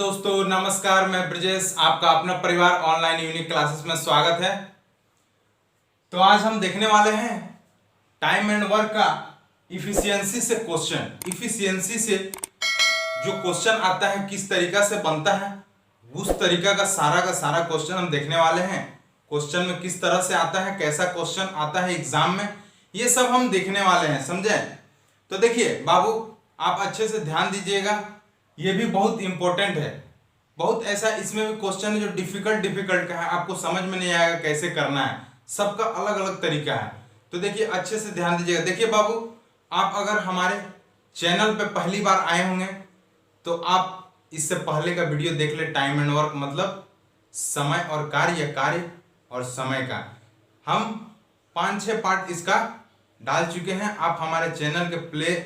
दोस्तों, नमस्कार। मैं ब्रजेश, आपका अपना परिवार ऑनलाइन यूनिक क्लासेस में स्वागत है। तो आज हम देखने वाले हैं टाइम एंड वर्क का इफिशियंसी से क्वेश्चन। इफिशियंसी से जो क्वेश्चन आता है किस तरीका से बनता है, उस तरीका का सारा क्वेश्चन हम देखने वाले हैं। क्वेश्चन में किस तरह से आता है, कैसा क्वेश्चन आता है एग्जाम में, ये सब हम देखने वाले हैं, समझे। तो देखिए बाबू, आप अच्छे से ध्यान दीजिएगा, ये भी बहुत इंपॉर्टेंट है। बहुत ऐसा इसमें भी क्वेश्चन है जो डिफिकल्ट का है, आपको समझ में नहीं आएगा कैसे करना है, सबका अलग अलग तरीका है। तो देखिए अच्छे से ध्यान दीजिएगा। देखिए बाबू, आप अगर हमारे चैनल पे पहली बार आए होंगे तो आप इससे पहले का वीडियो देख ले। टाइम एंड वर्क मतलब समय और कार्य, या कार्य और समय का हम 5-6 पार्ट इसका डाल चुके हैं। आप हमारे चैनल के प्ले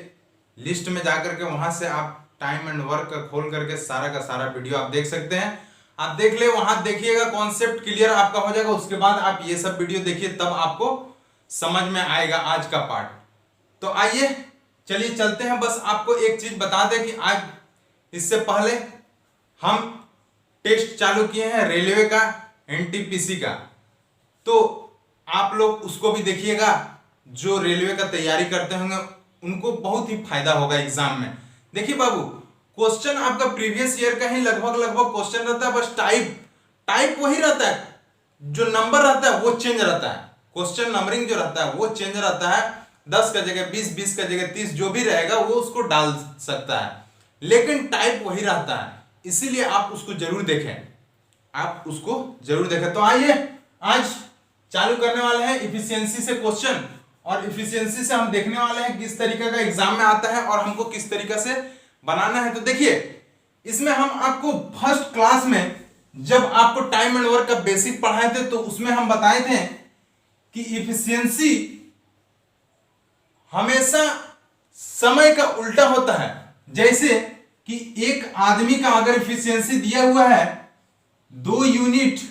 लिस्ट में जाकर के वहां से आप टाइम एंड वर्क का खोल करके सारा का सारा वीडियो आप देख सकते हैं। आप देख ले, वहां देखिएगा, कॉन्सेप्ट क्लियर आपका हो जाएगा। उसके बाद आप ये सब वीडियो देखिए, तब आपको समझ में आएगा आज का पार्ट। तो आइए चलिए चलते हैं। बस आपको एक चीज बता दें कि आज इससे पहले हम टेस्ट चालू किए हैं रेलवे का, एनटीपीसी का, तो आप लोग उसको भी देखिएगा। जो रेलवे का तैयारी करते होंगे उनको बहुत ही फायदा होगा एग्जाम में। देखिए बाबू, क्वेश्चन आपका प्रीवियस ईयर का ही लगभग क्वेश्चन रहता है, बस टाइप वही रहता है, जो नंबर रहता है वो चेंज रहता है। क्वेश्चन नंबरिंग जो रहता है वो चेंज रहता है। 10 का जगह 20, 20 का जगह 30, जो भी रहेगा वो उसको डाल सकता है, लेकिन टाइप वही रहता है। इसीलिए आप उसको जरूर देखें, आप उसको जरूर देखें। तो आइए आज चालू करने वाले हैं इफिशियंसी से क्वेश्चन, और इफिशियंसी से हम देखने वाले हैं किस तरीके का एग्जाम में आता है और हमको किस तरीके से बनाना है। तो देखिए, इसमें हम आपको फर्स्ट क्लास में जब आपको टाइम एंड वर्क का बेसिक पढ़ाए थे तो उसमें हम बताए थे कि इफिशियंसी हमेशा समय का उल्टा होता है। जैसे कि एक आदमी का अगर इफिशियंसी दिया हुआ है 2 यूनिट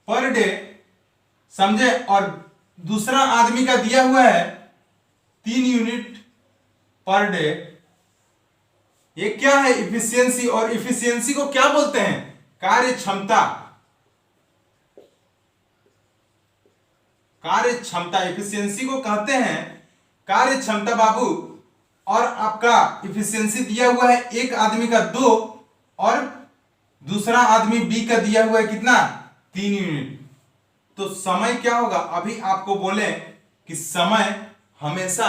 पर डे, समझे, और दूसरा आदमी का दिया हुआ है 3 यूनिट पर डे, ये क्या है? इफिशियंसी। और इफिशियंसी को क्या बोलते हैं? कार्य क्षमता। कार्य क्षमता, इफिशियंसी को कहते हैं कार्य क्षमता बाबू। और आपका इफिशियंसी दिया हुआ है एक आदमी का 2 और दूसरा आदमी बी का दिया हुआ है कितना? 3 यूनिट। तो समय क्या होगा? अभी आपको बोले कि समय हमेशा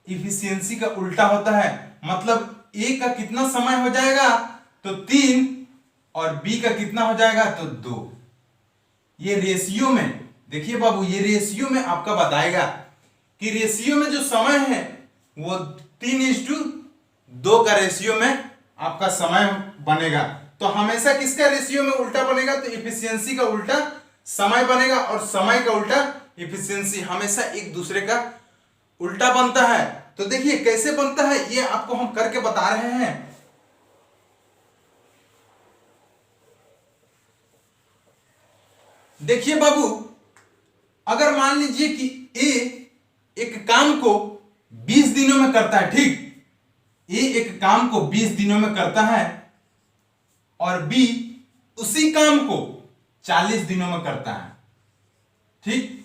इफिशियंसी का उल्टा होता है। मतलब ए का कितना समय हो जाएगा? तो 3, और बी का कितना हो जाएगा? तो 2। ये रेशियो में देखिए बाबू, ये रेशियो में आपका बताएगा कि रेशियो में जो समय है वो 3:2 का रेशियो में आपका समय बनेगा। तो हमेशा किसका रेशियो में उल्टा बनेगा? तो इफिशियंसी का उल्टा समय बनेगा, और समय का उल्टा इफिशियंसी। हमेशा एक दूसरे का उल्टा बनता है। तो देखिए कैसे बनता है, ये आपको हम करके बता रहे हैं। देखिए बाबू, अगर मान लीजिए कि ए एक काम को 20 दिनों में करता है, ठीक, ए एक काम को 20 दिनों में करता है और बी उसी काम को 40 दिनों में करता है, ठीक।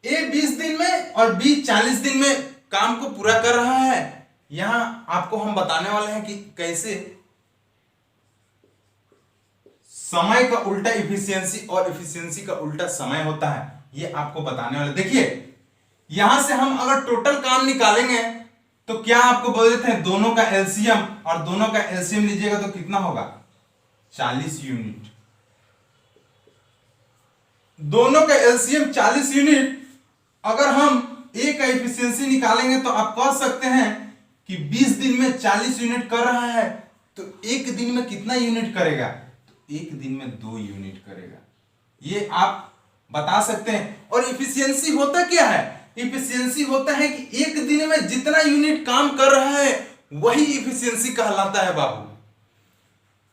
ए 20 दिन में और बी 40 दिन में काम को पूरा कर रहा है। यहां आपको हम बताने वाले हैं कि कैसे समय का उल्टा इफिशियंसी और इफिशियंसी का उल्टा समय होता है, ये आपको बताने वाले। देखिए यहां से हम अगर टोटल काम निकालेंगे तो क्या आपको बोल देते हैं दोनों का एलसीएम, और दोनों का एलसीएम लीजिएगा तो कितना होगा? 40 यूनिट। दोनों का एलसीएम 40 यूनिट। अगर हम ए का इफिशियंसी निकालेंगे तो आप कह सकते हैं कि 20 दिन में 40 यूनिट कर रहा है, तो एक दिन में कितना यूनिट करेगा? तो एक दिन में 2 यूनिट करेगा। ये आप बता सकते हैं। और इफिशियंसी होता क्या है? इफिशियंसी होता है कि एक दिन में जितना यूनिट काम कर रहा है वही इफिशियंसी कहलाता है बाबू।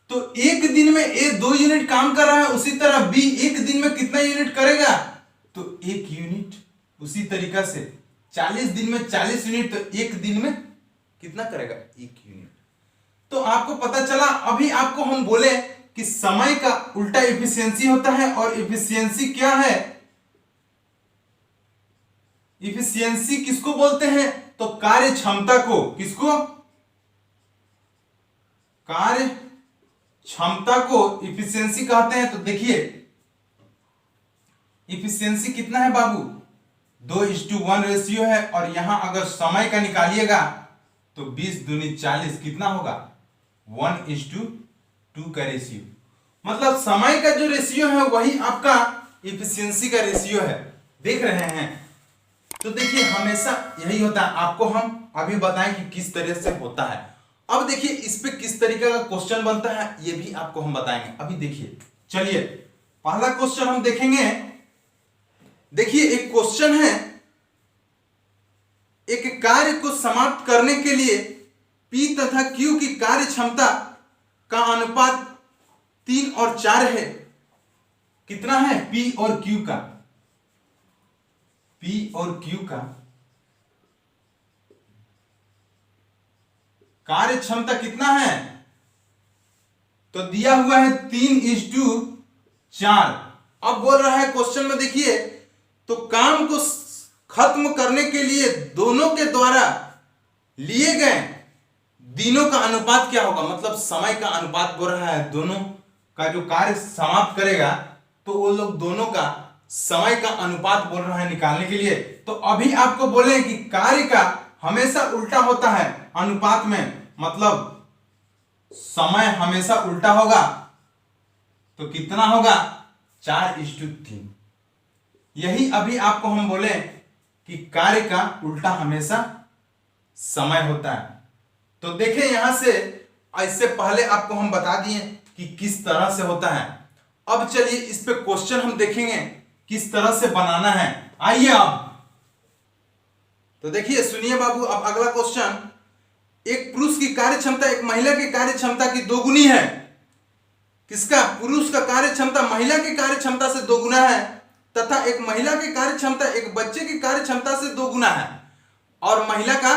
तो एक दिन में ए 2 यूनिट काम कर रहा है, उसी तरह बी एक दिन में कितना यूनिट करेगा? तो 1 यूनिट। उसी तरीका से 40 दिन में 40 यूनिट, तो एक दिन में कितना करेगा? 1 यूनिट। तो आपको पता चला, अभी आपको हम बोले कि समय का उल्टा इफिशियंसी होता है, और इफिशियंसी क्या है, इफिशियंसी किसको बोलते हैं, तो कार्य क्षमता को, किसको, कार्य क्षमता को इफिशियंसी कहते हैं। तो देखिए इफिशियंसी कितना है बाबू, 2:1 रेशियो है, और यहां अगर समय का निकालिएगा तो 20 दूनी 40 कितना होगा, 1:2 का रेशियो। मतलब समय का जो रेशियो है वही आपका इफिशियंसी का रेशियो है, देख रहे हैं। तो देखिए हमेशा यही होता है, आपको हम अभी बताएं कि किस तरह से होता है। अब देखिए इस पे किस तरीके का क्वेश्चन बनता है ये भी आपको हम बताएंगे। अभी देखिए, चलिए पहला क्वेश्चन हम देखेंगे। देखिए एक क्वेश्चन है, एक कार्य को समाप्त करने के लिए P तथा Q की कार्य क्षमता का अनुपात 3 और 4 है। कितना है P और Q का, P और Q का कार्य क्षमता कितना है, तो दिया हुआ है 3:4। अब बोल रहा है क्वेश्चन में, देखिए तो काम को खत्म करने के लिए दोनों के द्वारा लिए गए दिनों का अनुपात क्या होगा, मतलब समय का अनुपात बोल रहा है, दोनों का जो कार्य समाप्त करेगा तो वो लोग दोनों का समय का अनुपात बोल रहा है निकालने के लिए। तो अभी आपको बोले कि कार्य का हमेशा उल्टा होता है अनुपात में, मतलब समय हमेशा उल्टा होगा, तो कितना होगा, 4:3। यही अभी आपको हम बोले कि कार्य का उल्टा हमेशा समय होता है। तो देखें यहां से, इससे पहले आपको हम बता दिए कि किस तरह से होता है। अब चलिए इस पे क्वेश्चन हम देखेंगे किस तरह से बनाना है। आइए अब तो देखिए, सुनिए बाबू, अब अगला क्वेश्चन, एक पुरुष की कार्य क्षमता एक महिला की कार्य क्षमता की दोगुनी है। किसका, पुरुष का कार्य क्षमता महिला की कार्य क्षमता से दोगुना है, तथा एक महिला की कार्य क्षमता एक बच्चे की कार्य क्षमता से दोगुना है, और महिला का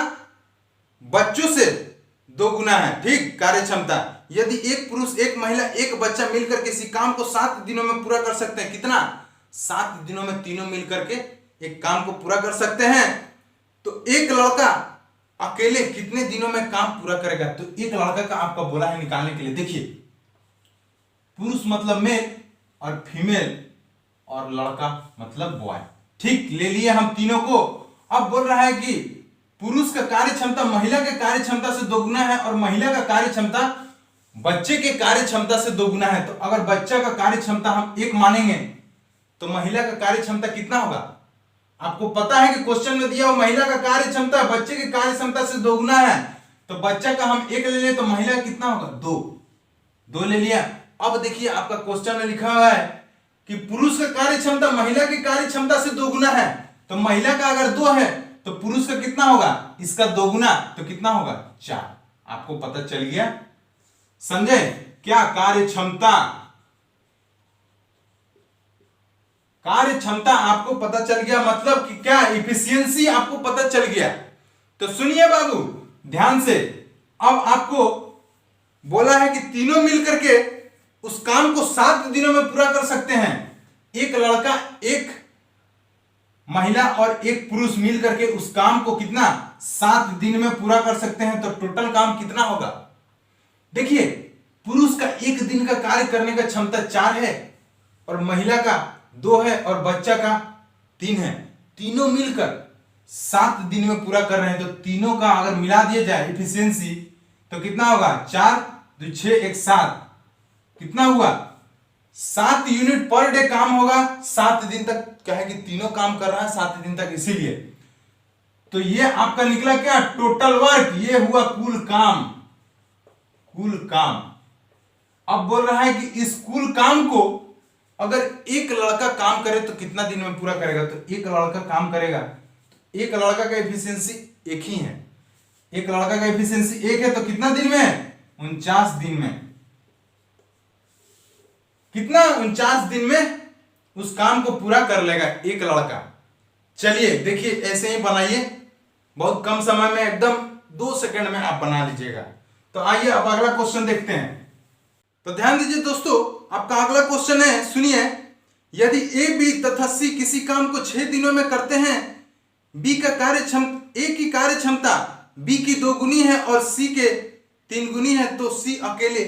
बच्चों से दोगुना है। ठीक, कार्य क्षमता। यदि एक पुरुष एक महिला एक बच्चा मिलकर किसी काम को 7 दिनों में पूरा कर सकते हैं, कितना, 7 दिनों में तीनों मिलकर के एक काम को पूरा कर सकते हैं, तो एक लड़का अकेले कितने दिनों में काम पूरा करेगा। तो एक लड़का का आपका बोला है निकालने के लिए। देखिए पुरुष मतलब मेल और फीमेल, और लड़का मतलब बॉय। ठीक, ले लिए हम तीनों को। अब बोल रहा है कि पुरुष का कार्य क्षमता महिला के कार्य क्षमता से दोगुना है, और महिला का कार्य क्षमता बच्चे के कार्य क्षमता से दोगुना है। तो अगर बच्चा का कार्य क्षमता हम 1 मानेंगे तो महिला का कार्य क्षमता कितना होगा। आपको पता है कि क्वेश्चन में दिया हो महिला का कार्य क्षमता बच्चे की कार्य क्षमता से दोगुना है, तो बच्चा का हम 1 ले लें तो महिला कितना होगा, 2 ले लिया। अब देखिए आपका क्वेश्चन में लिखा हुआ है कि पुरुष का कार्य क्षमता महिला की कार्य क्षमता से दोगुना है, तो महिला का अगर 2 है तो पुरुष का कितना होगा, इसका दोगुना, तो कितना होगा, 4। आपको पता चल गया, समझे क्या, कार्य क्षमता, कार्य क्षमता आपको पता चल गया, मतलब कि क्या, इफिशियंसी आपको पता चल गया। तो सुनिए बाबू ध्यान से, अब आपको बोला है कि तीनों मिलकर के उस काम को 7 दिनों में पूरा कर सकते हैं। एक लड़का एक महिला और एक पुरुष मिलकर के उस काम को कितना, 7 दिन में पूरा कर सकते हैं। तो टोटल काम कितना होगा। देखिए पुरुष का 1 दिन का कार्य करने का क्षमता 4 है, और महिला का 2 है, और बच्चा का 3 है। तीनों मिलकर 7 दिन में पूरा कर रहे हैं, तो तीनों का अगर मिला दिया जाए इफिशियंसी तो कितना होगा, 4 2 6 1 7, कितना हुआ, 7 यूनिट पर डे काम होगा 7 दिन तक। क्या है कि तीनों काम कर रहा है 7 दिन तक, इसीलिए। तो ये आपका निकला क्या, टोटल वर्क, ये हुआ कुल काम, कुल काम। अब बोल रहा है कि इस कुल काम को अगर एक लड़का काम करे तो कितना दिन में पूरा करेगा। तो एक लड़का काम करेगा, तो एक लड़का का एफिशिएंसी 1 ही है, एक लड़का का एफिशिएंसी 1 है, तो कितना दिन में, 49 दिन में। कितना, 49 दिन में उस काम को पूरा कर लेगा एक लड़का। चलिए देखिए ऐसे ही बनाइए, बहुत कम समय में, एकदम 2 सेकंड में आप बना लीजिएगा। तो आइए अब अगला क्वेश्चन देखते हैं। तो ध्यान दीजिए दोस्तों, आपका अगला क्वेश्चन है, सुनिए। यदि ए, बी तथा सी किसी काम को 6 दिनों में करते हैं, बी का ए की कार्य क्षमता बी की 2 गुनी है और सी के 3 गुनी है, तो सी अकेले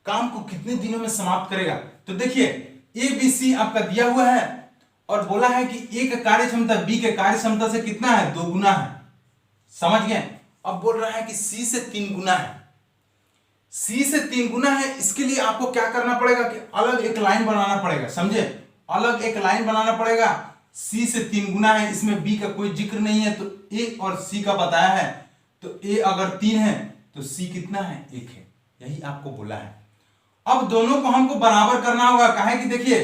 काम को कितने दिनों में समाप्त करेगा? तो देखिए, ए बी सी आपका दिया हुआ है और बोला है कि ए का कार्य क्षमता बी के कार्य क्षमता से कितना है? 2 गुना है। समझ गए? अब बोल रहा है कि सी से 3 गुना है। सी से 3 गुना है, इसके लिए आपको क्या करना पड़ेगा कि अलग एक लाइन बनाना पड़ेगा। समझे? अलग एक लाइन बनाना पड़ेगा। सी से 3 गुना है, इसमें बी का कोई जिक्र नहीं है, तो ए और सी का बताया है, तो ए अगर 3 है तो सी कितना है? 1 है। यही आपको बोला है। अब दोनों को हमको बराबर करना होगा। काहे कि देखिए,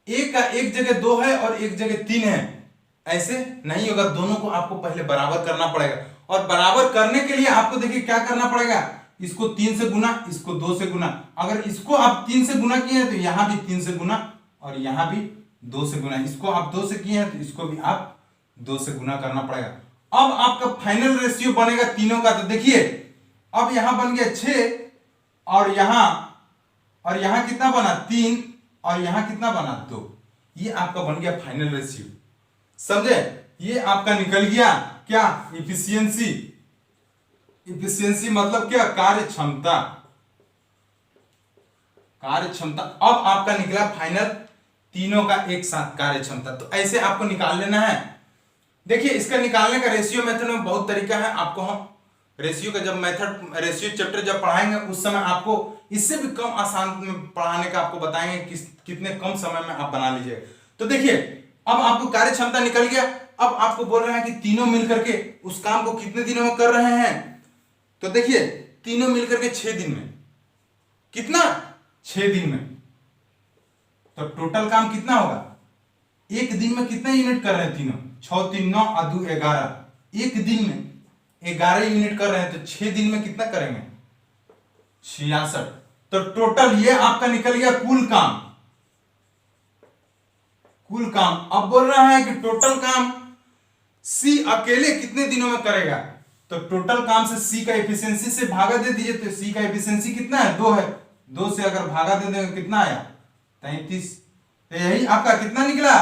ए का एक जगह 2 है और एक जगह 3 है, ऐसे नहीं होगा। दोनों को आपको पहले बराबर करना पड़ेगा, और बराबर करने के लिए आपको देखिए क्या करना पड़ेगा, इसको 3 से गुना, इसको 2 से गुना। अगर इसको आप 3 से गुना किए हैं तो यहां भी 3 से गुना और यहां भी 2 से गुना। इसको आप 2 से किए हैं तो इसको भी आप 2 से गुना करना पड़ेगा। अब आपका फाइनल रेशियो बनेगा तीनों का। तो देखिए, अब यहां बन गया 6 और यहां कितना बना? 3 और यहां कितना बना? 2। ये आपका बन गया फाइनल रेशियो। समझे? ये आपका निकल गया क्या? इफिशियंसी। इफिशियंसी मतलब क्या? कार्य क्षमता। कार्य क्षमता। अब आपका निकला फाइनल तीनों का एक साथ कार्य क्षमता। तो ऐसे आपको निकाल लेना है। देखिए, इसका निकालने का रेशियो मेथड में बहुत तरीका है। आपको हम रेशियो का जब मेथड, रेशियो चैप्टर जब पढ़ाएंगे उस समय आपको इससे भी कम आसान में पढ़ाने का आपको बताएंगे कि कितने कम समय में आप बना लीजिए। तो देखिए, अब आपको कार्य क्षमता निकल गया। अब आपको बोल रहा है कि तीनों मिलकर के उस काम को कितने दिनों में कर रहे हैं? तो देखिए, तीनों मिलकर के 6 दिन में। कितना? 6 दिन में। तो टोटल काम कितना होगा? एक दिन में कितने यूनिट कर रहे हैं तीनों? 6 3 9 और 2 11। एक दिन में 11 यूनिट कर रहे हैं, तो 6 दिन में कितना करेंगे? 66। तो टोटल ये आपका निकल गया कुल काम। कुल काम। अब बोल रहा है कि टोटल काम सी अकेले कितने दिनों में करेगा? तो टोटल काम से सी का एफिशिएंसी से भागा दे दीजिए। तो सी का एफिशिएंसी कितना है? 2 है। 2 से अगर भागा दे देंगे कितना आया? 33। तो यही आपका कितना निकला?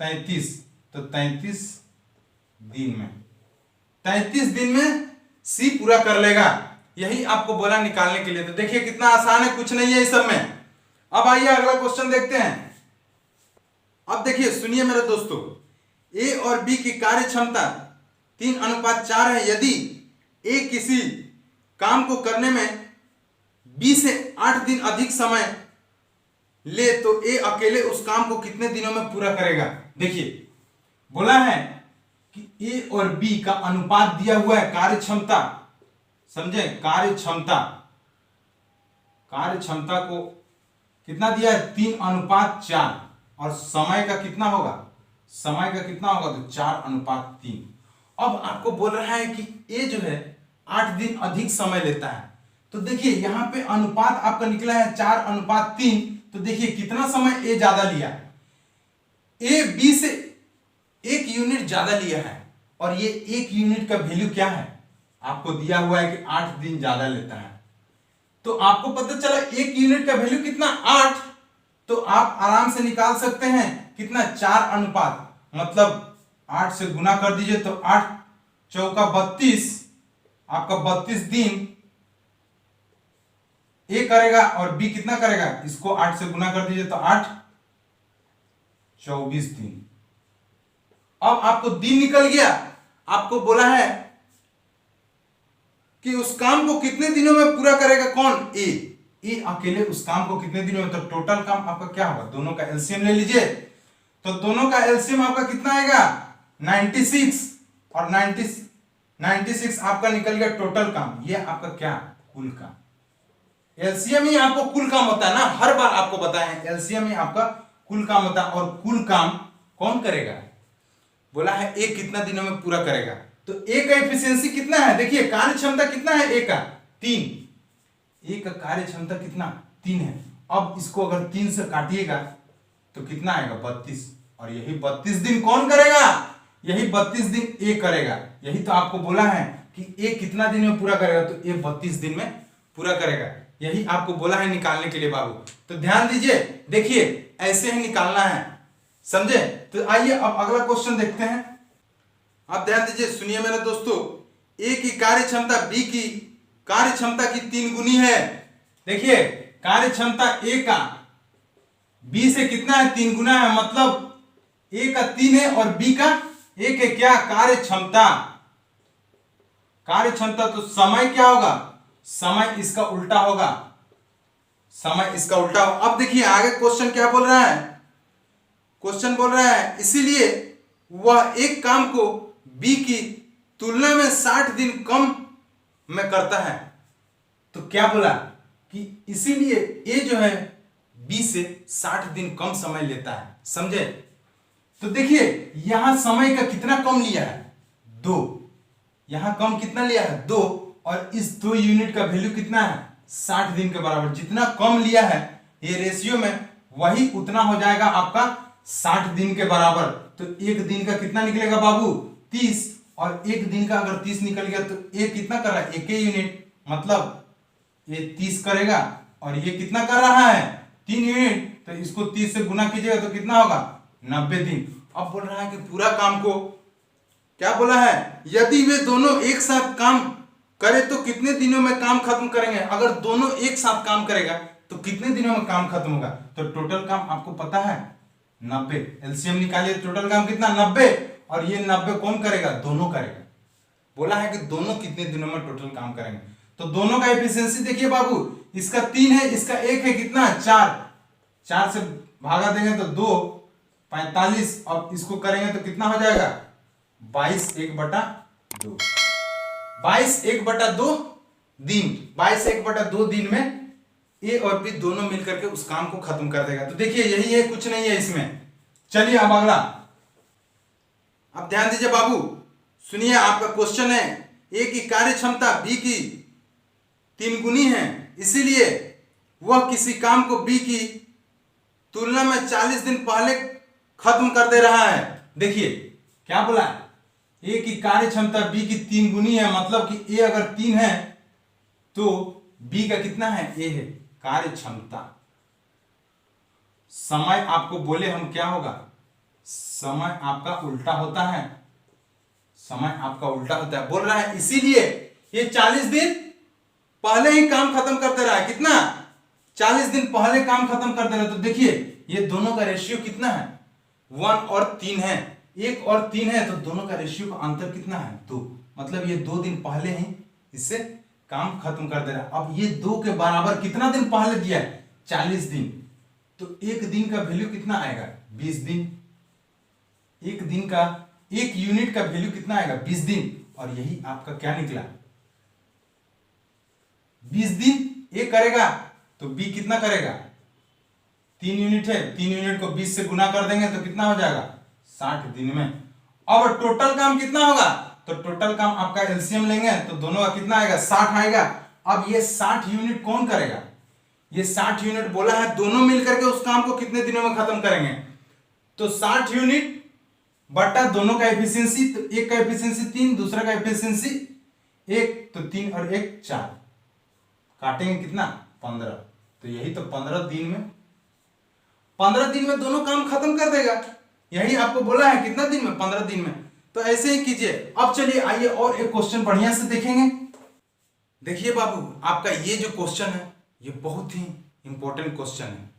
33। तो 33 दिन में, 33 दिन में सी पूरा कर लेगा। यही आपको बोला निकालने के लिए। तो देखिए कितना आसान है, कुछ नहीं है इस सब में। अब आइए अगला क्वेश्चन देखते हैं। अब देखिए, सुनिए मेरे दोस्तों, ए और बी की कार्य क्षमता 3:4 है। यदि ए किसी काम को करने में बी से 8 दिन अधिक समय ले, तो ए अकेले उस काम को कितने दिनों में पूरा करेगा? देखिए, बोला है कि ए और बी का अनुपात दिया हुआ है, कार्य क्षमता। समझे? कार्य क्षमता। कार्य क्षमता को कितना दिया है? 3:4। और समय का कितना होगा? समय का कितना होगा? तो 4:3। अब आपको बोल रहा है कि ए जो है 8 दिन अधिक समय लेता है। तो देखिए, यहां पे अनुपात आपका निकला है 4:3। तो देखिए कितना समय ए ज्यादा लिया। ए बी से 1 यूनिट ज्यादा लिया है, और ये 1 यूनिट का वैल्यू क्या है? आपको दिया हुआ है कि 8 दिन ज्यादा लेता है। तो आपको पता चला 1 यूनिट का वैल्यू कितना? 8। तो आप आराम से निकाल सकते हैं कितना? 4 मतलब 8 से गुना कर दीजिए तो 8 चौका 32, आपका 32 दिन ए करेगा, और बी कितना करेगा? इसको 8 से गुना कर दीजिए तो 8 24 दिन। अब आपको दिन निकल गया। आपको बोला है कि उस काम को कितने दिनों में पूरा करेगा? कौन? ए। ए अकेले उस काम को कितने दिनों में? तो टोटल काम आपका क्या होगा? दोनों का एलसीएम ले लीजिए। तो दोनों का एलसीएम आपका कितना आएगा? 96। और 96 आपका निकल गया टोटल काम। ये आपका क्या? कुल काम। एलसीएम ही आपको कुल काम होता है ना, हर बार आपको बताएं, एलसीएम ही आपका कुल काम होता है। और कुल काम कौन करेगा? बोला है ए कितना दिनों में पूरा करेगा। तो ए का एफिशिएंसी कितना है? देखिए, कार्य क्षमता कितना है ए का? 3। ए का कार्य क्षमता कितना? 3 है। अब इसको अगर 3 से काटिएगा तो कितना आएगा? 32। और यही 32 दिन कौन करेगा? यही 32 दिन ए करेगा। यही तो आपको बोला है कि कि ए कितना दिन में पूरा करेगा, तो ए 32 दिन में पूरा करेगा। यही आपको बोला है निकालने के लिए बाबू। तो ध्यान दीजिए, देखिए ऐसे ही निकालना है, समझे। तो आइए अब अगला क्वेश्चन देखते हैं। अब ध्यान दीजिए, सुनिए मेरे दोस्तों, ए की कार्य क्षमता बी की कार्य क्षमता की 3 गुनी है। देखिए कार्य क्षमता ए का बी से कितना है, 3 गुना है, मतलब ए का 3 है और बी का 1 है। क्या कार्य क्षमता, कार्य क्षमता, तो समय क्या होगा, समय इसका उल्टा होगा, समय इसका उल्टा होगा। अब देखिए आगे क्वेश्चन क्या बोल रहा है, क्वेश्चन बोल रहा है इसीलिए वह एक काम को बी की तुलना में 60 दिन कम में करता है। तो क्या बोला कि इसीलिए ए जो है बी से 60 दिन कम समय लेता है, समझे। तो देखिए यहां समय का कितना कम लिया है, 2, यहां कम कितना लिया है, 2, और इस 2 यूनिट का वैल्यू कितना है, 60 दिन के बराबर। जितना कम लिया है ये रेशियो में, वही उतना हो जाएगा आपका 60 दिन के बराबर। तो एक दिन का कितना निकलेगा बाबू, 30, और एक दिन का अगर 30 निकल गया तो ये कितना कर रहा है, 1 यूनिट, मतलब ये 30 करेगा, और ये कितना कर रहा है, 3 यूनिट, तो इसको 30 से गुना कीजिएगा तो कितना होगा, 90 दिन। अब बोल रहा है कि पूरा काम को, क्या बोला है, यदि वे दोनों एक साथ काम करे तो कितने दिनों में काम खत्म करेंगे। अगर दोनों एक साथ काम करेगा तो कितने दिनों में काम खत्म होगा, तो टोटल काम आपको पता है 90, एलसीएम निकालिए, टोटल काम कितना, 90, और ये 90 कौन करेगा, दोनों करेगा। बोला है कि दोनों कितने दिनों में टोटल काम करेंगे। तो दोनों का एफिशिएंसी देखिए बाबू, इसका 3 है, इसका 1 है, कितना, 4 से भागा देंगे तो 2, 45, अब इसको करेंगे तो कितना हो जाएगा, 22/2, 22/2 दिन, 22/2 दिन में ए और बी दोनों मिलकर के उस काम को खत्म कर देगा। तो देखिए यही है, कुछ नहीं है इसमें। चलिए अब अगला, अब ध्यान दीजिए बाबू, सुनिए आपका क्वेश्चन है, ए की कार्य क्षमता बी की 3 गुनी है, इसीलिए वह किसी काम को बी की तुलना में 40 दिन पहले खत्म कर दे रहा है। देखिए क्या बोला है, ए की कार्य क्षमता बी की 3 गुनी है, मतलब कि ए अगर 3 है तो बी का कितना है, ए है। कार्य क्षमता, समय आपको बोले हम क्या होगा, समय आपका उल्टा होता है, समय आपका उल्टा होता है। बोल रहा है इसीलिए ये 40 दिन पहले ही काम खत्म कर दे रहा है, कितना, 40 दिन पहले काम खत्म कर दे रहा है। तो देखिए ये दोनों का रेशियो कितना है, 1 और 3 है, 1 और 3 है, तो दोनों का रेशियो का अंतर कितना है, 2, मतलब ये 2 दिन पहले ही इससे काम खत्म कर दे रहा है। अब ये 2 के बराबर कितना दिन पहले दिया है, 40 दिन, तो एक दिन का वैल्यू कितना आएगा, 20 दिन। एक दिन का, एक यूनिट का वैल्यू कितना आएगा, 20 दिन, और यही आपका क्या निकला, 20 दिन ए करेगा तो बी कितना करेगा, 3 यूनिट है, 3 यूनिट को 20 से गुना कर देंगे तो कितना हो जाएगा, 60 दिन में। अब टोटल काम कितना होगा, तो टोटल काम आपका एलसीएम लेंगे तो दोनों का कितना आएगा, 60 आएगा। अब ये 60 यूनिट कौन करेगा, ये 60 यूनिट बोला है दोनों मिलकर के उस काम को कितने दिनों में खत्म करेंगे, तो 60 यूनिट बटा दोनों का एफिशिएंसी, तो एक का एफिशिएंसी 3, दूसरा का एफिशिएंसी 1, तो 3 और 1 4, काटेंगे कितना, 15, तो यही तो 15 दिन में, 15 दिन में दोनों काम खत्म कर देगा। यही आपको बोला है कितना दिन में, 15 दिन में। तो ऐसे ही कीजिए। अब चलिए आइए और एक क्वेश्चन बढ़िया से देखेंगे। देखिए बाबू, आपका ये जो क्वेश्चन है ये बहुत ही इंपॉर्टेंट क्वेश्चन है।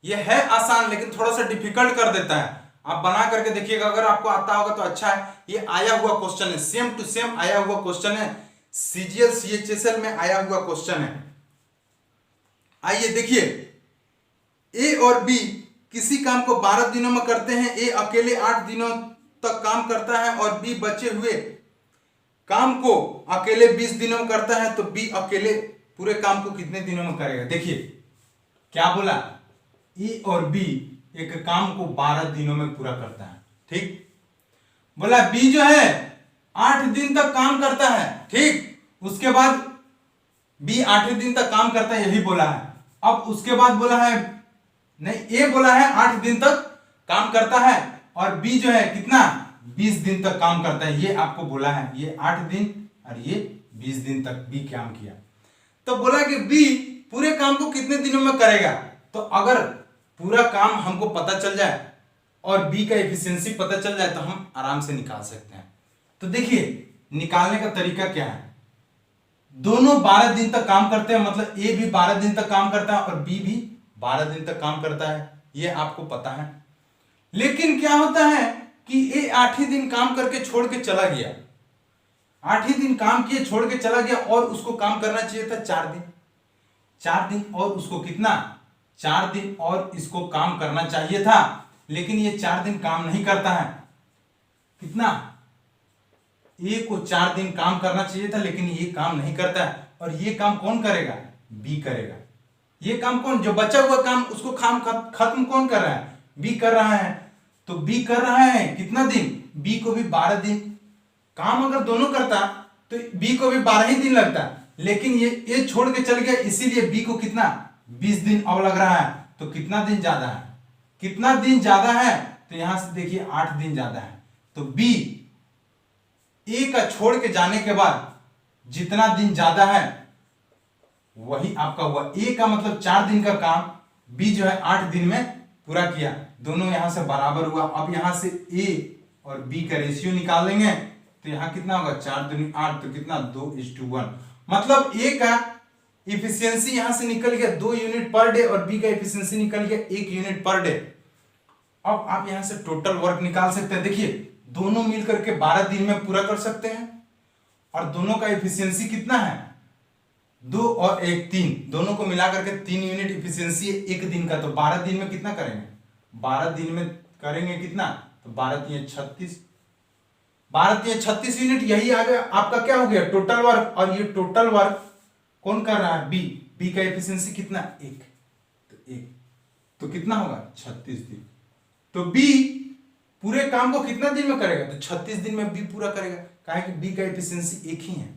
ये है आसान लेकिन थोड़ा सा डिफिकल्ट कर देता है। आप बना करके देखिएगा, अगर आपको आता होगा तो अच्छा है। ये आया हुआ क्वेश्चन है, सेम टू सेम आया हुआ क्वेश्चन है, सीजीएल सीएचएसएल में आया हुआ क्वेश्चन है। आइए देखिए, ए और बी किसी काम को 12 दिनों में करते हैं। ए अकेले 8 दिनों तक काम करता है और बी बचे हुए काम को अकेले 20 दिनों में करता है, तो बी अकेले पूरे काम को कितने दिनों में करेगा। देखिए क्या बोला, ए और बी एक काम को 12 दिनों में पूरा करता है, ठीक। बोला बी जो है 8 दिन तक काम करता है, ठीक। उसके बाद बी 8 दिन तक काम करता है, यही बोला है। अब उसके बाद बोला है, नहीं, ए बोला है 8 दिन तक काम करता है और बी जो है कितना, 20 दिन तक काम करता है। ये आपको बोला है, ये 8 दिन और ये 20 दिन तक बी काम किया। तो बोला कि बी पूरे काम को कितने दिनों में करेगा। तो अगर पूरा काम हमको पता चल जाए और बी का एफिशिएंसी पता चल जाए तो हम आराम से निकाल सकते हैं। तो देखिए निकालने का तरीका क्या है, दोनों 12 दिन तक काम करते हैं, मतलब ए भी 12 दिन तक काम करता है और बी भी 12 दिन तक काम करता है, ये आपको पता है। लेकिन क्या होता है कि ए 8 ही दिन काम करके छोड़ के चला गया, 8 ही दिन काम किए छोड़ के चला गया और उसको काम करना चाहिए था 4 दिन। 4 दिन और उसको कितना, 4 दिन और इसको काम करना चाहिए था, लेकिन ये 4 दिन काम नहीं करता है। कितना, ए को 4 दिन काम करना चाहिए था लेकिन ये काम नहीं करता है। और ये काम कौन करेगा, बी करेगा। ये काम कौन, जो बचा हुआ काम उसको काम खत्म कौन कर रहा है, बी कर रहा है। तो बी कर रहा है कितना दिन, बी को भी 12 दिन। काम अगर दोनों करता तो बी को भी 12 ही दिन लगता, लेकिन ये छोड़ के चल गया, इसीलिए बी को कितना 20 दिन अब लग रहा है। तो कितना दिन ज्यादा है, कितना दिन ज्यादा है, तो यहां से देखिए 8 दिन ज्यादा है। तो बी ए का छोड़ के जाने के बाद जितना दिन ज्यादा है वही आपका हुआ। ए का मतलब 4 दिन का काम बी जो है 8 दिन में पूरा किया, दोनों यहां से बराबर हुआ। अब यहां से ए और बी का रेशियो निकाल लेंगे तो यहां कितना होगा, 4 दूनी 8, तो कितना 2:1। मतलब ए का इफिशियंसी यहां से निकल गया 2 यूनिट पर डे और बी का इफिशियंसी निकल गया 1 यूनिट पर डे। अब आप यहां से टोटल वर्क निकाल सकते हैं। देखिए दोनों मिलकर के 12 दिन में पूरा कर सकते हैं और दोनों का इफिशियंसी कितना है, 2 और 1 3, दोनों को मिला करके 3 यूनिट इफिशियंसी है 1 दिन का। तो 12 दिन में कितना करेंगे, 12 दिन में करेंगे कितना, तो 12 3 36, 12 3 36 यूनिट। यही आ गया आपका क्या हो गया, टोटल वर्क। और ये टोटल वर्क कौन कर रहा है, बी का एफिशिएंसी कितना 1, तो 1, तो कितना होगा 36 दिन। तो बी पूरे काम को कितना दिन में करेगा, तो 36 दिन में बी पूरा करेगा, काहे कि बी का एफिशिएंसी 1 ही है।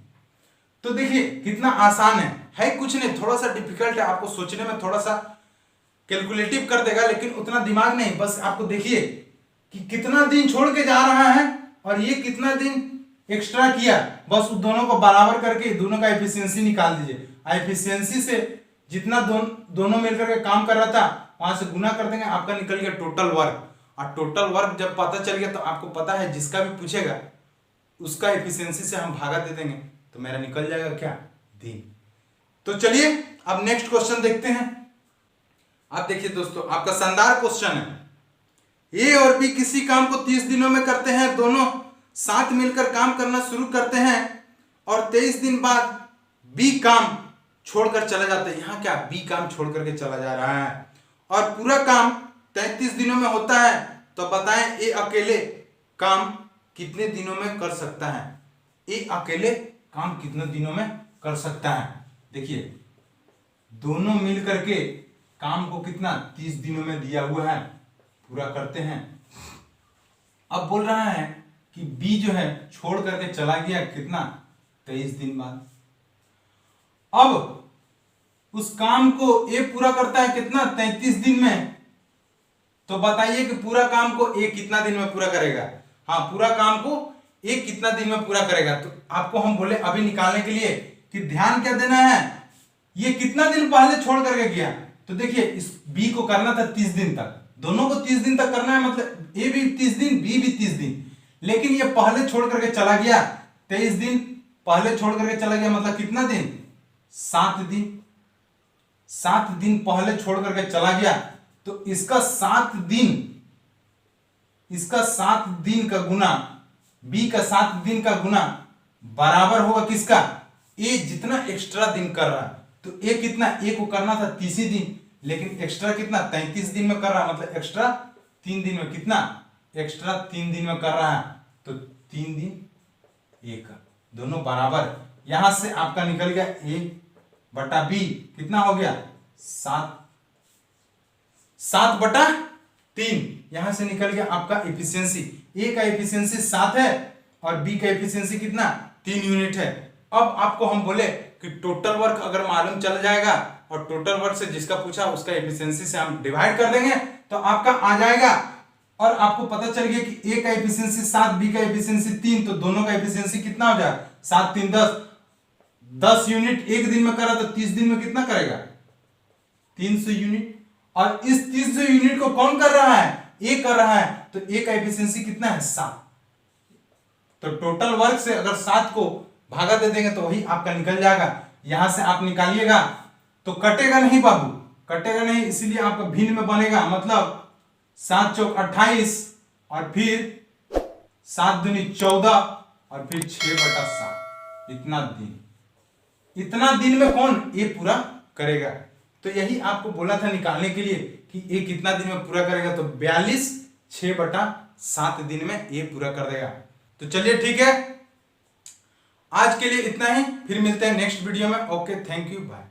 तो देखिए कितना आसान है कुछ नहीं, थोड़ा सा डिफिकल्ट है, आपको सोचने में थोड़ा सा कैलकुलेटिव कर देगा, लेकिन उतना दिमाग नहीं। बस आपको देखिए कि कितना दिन छोड़ के जा रहा है और ये कितना दिन एक्स्ट्रा किया, बस उस दोनों को बराबर करके दोनों का एफिशिएंसी निकाल दीजिए। एफिशिएंसी से जितना दोनों मिलकर के काम कर रहा था वहां से गुना कर देंगे, आपका निकल गया टोटल वर्क। और टोटल वर्क जब पता चल गया तो आपको पता है जिसका भी पूछेगा उसका एफिशिएंसी से हम भागा दे देंगे, तो मेरा निकल जाएगा क्या, दिन। तो चलिए अब नेक्स्ट क्वेश्चन देखते हैं। आप देखिए दोस्तों आपका शानदार क्वेश्चन है, ए और बी किसी काम को 30 दिनों में करते हैं, दोनों साथ मिलकर काम करना शुरू करते हैं और 23 दिन बाद बी काम छोड़कर चला जाता है। यहां क्या, बी काम छोड़ करके चला जा रहा है और पूरा काम 33 दिनों में होता है। तो बताएं ए अकेले काम कितने दिनों में कर सकता है, ए अकेले काम कितने दिनों में कर सकता है। देखिए दोनों मिल करके काम को कितना 30 दिनों में दिया हुआ है, पूरा करते हैं। अब बोल रहा है कि बी जो है छोड़ करके चला गया कितना, 23 दिन बाद। अब उस काम को ए पूरा करता है कितना, 33 दिन में। तो बताइए कि पूरा काम को ए कितना दिन में पूरा करेगा, हाँ पूरा काम को ए कितना दिन में पूरा करेगा। तो आपको हम बोले अभी निकालने के लिए कि ध्यान क्या देना है, ये कितना दिन पहले छोड़ करके गया। तो देखिए इस बी को करना था 30 दिन तक, दोनों को 30 दिन तक करना है, मतलब ए भी 30 दिन बी भी 30 दिन, लेकिन ये पहले छोड़ करके चला गया 23 दिन पहले छोड़ करके चला गया, मतलब कितना दिन, 7 दिन। 7 दिन पहले छोड़ करके चला गया तो इसका 7 दिन का गुना, बी का 7 दिन का गुना बराबर होगा किसका, ए जितना एक्स्ट्रा दिन कर रहा है। तो ए कितना, ए को करना था 30 ही दिन, लेकिन एक्स्ट्रा कितना 33 दिन में कर रहा है, मतलब एक्स्ट्रा 3 दिन में, कितना एक्स्ट्रा 3 दिन में कर रहा है। तो 3 दिन ए का, दोनों बराबर। यहां से आपका निकल गया ए बटा बी, कितना हो गया 7/3। यहां से निकल गया आपका एफिशिएंसी, ए का एफिशिएंसी 7 है और बी का एफिशिएंसी कितना 3 यूनिट है। अब आपको हम बोले कि टोटल वर्क अगर मालूम चल जाएगा और टोटल वर्क से जिसका पूछा उसका एफिशिएंसी से हम डिवाइड कर देंगे तो आपका आ जाएगा। और आपको पता चल गया कि ए का एफिशिएंसी 7, बी का एफिशिएंसी 3, तो दोनों का एफिशिएंसी कितना हो जाएगा 7 3 10। 10 यूनिट एक दिन में करा तो 30 दिन में कितना करेगा 300 यूनिट। और इस 300 यूनिट को कौन कर रहा है ए कर रहा है, तो ए का एफिशिएंसी कितना है 7। तो टोटल वर्क से अगर 7 को भागा दे देंगे तो वही आपका निकल जाएगा। यहां से आप निकालिएगा तो कटेगा नहीं बाबू, कटेगा नहीं, इसीलिए आपका भिन्न में बनेगा। मतलब 7 चौक 28 और फिर 7 दूनी 14 और फिर 6/7। इतना दिन में कौन ए पूरा करेगा। तो यही आपको बोला था निकालने के लिए कि ए कितना दिन में पूरा करेगा, तो 42 6/7 दिन में ए पूरा कर देगा। तो चलिए ठीक है, आज के लिए इतना ही, फिर मिलते हैं नेक्स्ट वीडियो में। Okay, thank you, bye.